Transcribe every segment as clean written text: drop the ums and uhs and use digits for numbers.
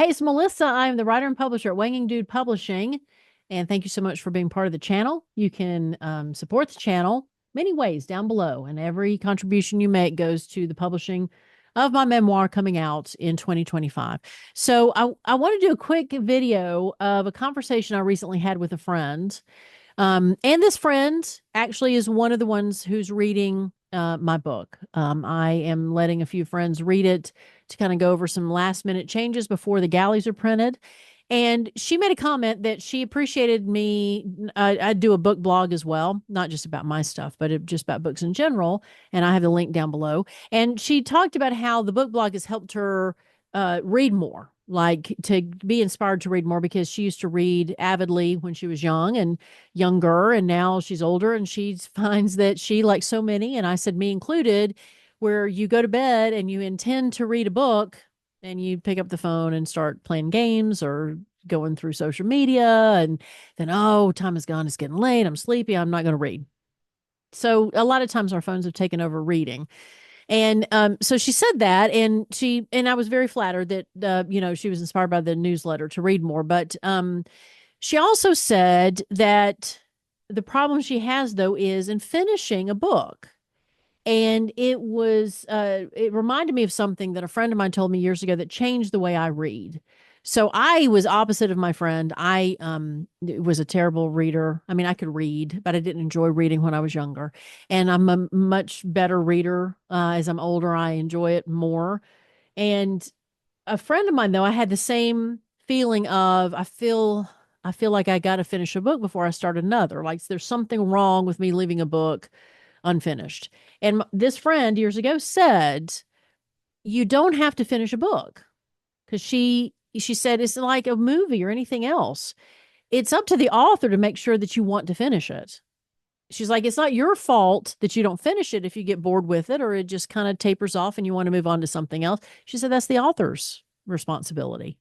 Hey, it's Melissa. I'm the writer and publisher at Wanging Dude Publishing. And thank you so much for being part of the channel. You can support the channel many ways down below. And every contribution you make goes to the publishing of my memoir coming out in 2025. So I want to do a quick video of a conversation I recently had with a friend. And this friend actually is one of the ones who's reading my book. I am letting a few friends read it to kind of go over some last minute changes before the galleys are printed. And she made a comment that she appreciated me. I do a book blog as well, not just about my stuff, but just about books in general. And I have the link down below. And she talked about how the book blog has helped her read more, like to be inspired to read more because she used to read avidly when she was young and younger. And now she's older and she finds that she, like so many, and I said, me included, where you go to bed and you intend to read a book and you pick up the phone and start playing games or going through social media. And then, oh, time is gone. It's getting late. I'm sleepy. I'm not going to read. So a lot of times our phones have taken over reading. And so she said that, and I was very flattered that she was inspired by the newsletter to read more. But she also said that the problem she has though is in finishing a book. And it reminded me of something that a friend of mine told me years ago that changed the way I read. So I was opposite of my friend. I was a terrible reader. I mean, I could read, but I didn't enjoy reading when I was younger. And I'm a much better reader as I'm older. I enjoy it more. And a friend of mine, though, I had the same feeling of I feel like I got to finish a book before I start another. Like there's something wrong with me leaving a book unfinished. And this friend years ago said, you don't have to finish a book because she said it's like a movie or anything else. It's up to the author to make sure that you want to finish it. She's like, it's not your fault that you don't finish it if you get bored with it or it just kind of tapers off and you want to move on to something else. She said that's the author's responsibility.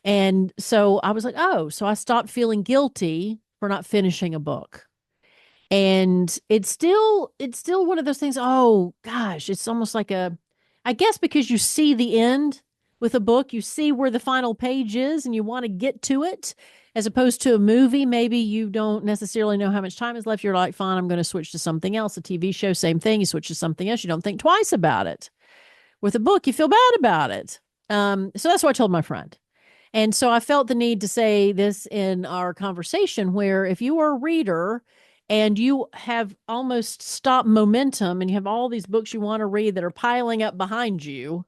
And so I was like, oh, so I stopped feeling guilty for not finishing a book. And it's still one of those things. Oh gosh, it's almost like I guess because you see the end with a book, you see where the final page is and you want to get to it, as opposed to a movie. Maybe you don't necessarily know how much time is left. You're like, fine, I'm going to switch to something else. A TV show, same thing. You switch to something else. You don't think twice about it. With a book, you feel bad about it. So that's what I told my friend. And so I felt the need to say this in our conversation where if you are a reader and you have almost stopped momentum and you have all these books you want to read that are piling up behind you,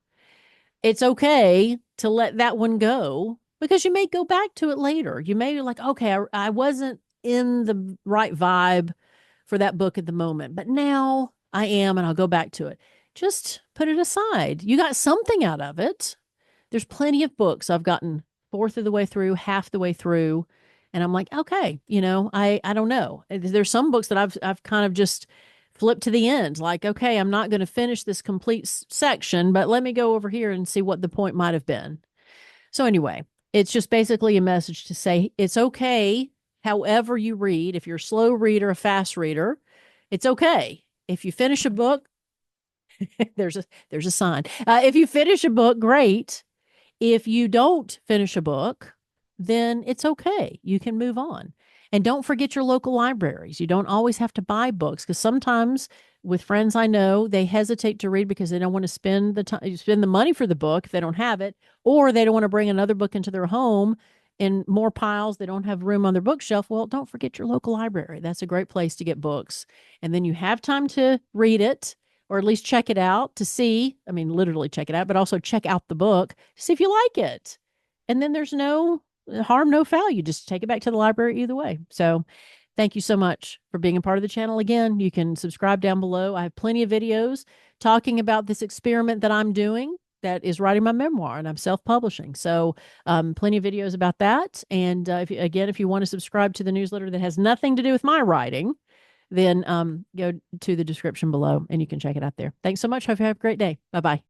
it's okay to let that one go because you may go back to it later. You may be like, okay, I wasn't in the right vibe for that book at the moment, but now I am and I'll go back to it. Just put it aside. You got something out of it. There's plenty of books I've gotten fourth of the way through, half the way through, and I'm like, okay, I don't know. There's some books that I've kind of just flipped to the end, like, okay, I'm not going to finish this complete section, but let me go over here and see what the point might have been. So anyway, it's just basically a message to say it's okay. However you read, if you're a slow reader, a fast reader, it's okay. If you finish a book, there's a sign. If you finish a book, great. If you don't finish a book, then it's okay. You can move on. And don't forget your local libraries. You don't always have to buy books because sometimes with friends I know, they hesitate to read because they don't want to spend the time, spend the money for the book if they don't have it, or they don't want to bring another book into their home in more piles. They don't have room on their bookshelf. Well, don't forget your local library. That's a great place to get books. And then you have time to read it or at least check it out to see. I mean, literally check it out, but also check out the book to see if you like it. And then there's no harm, no foul. You just take it back to the library either way. So thank you so much for being a part of the channel. Again, you can subscribe down below. I have plenty of videos talking about this experiment that I'm doing that is writing my memoir, and I'm self-publishing. So plenty of videos about that. And if you want to subscribe to the newsletter that has nothing to do with my writing, then go to the description below and you can check it out there. Thanks so much. Hope you have a great day. Bye-bye.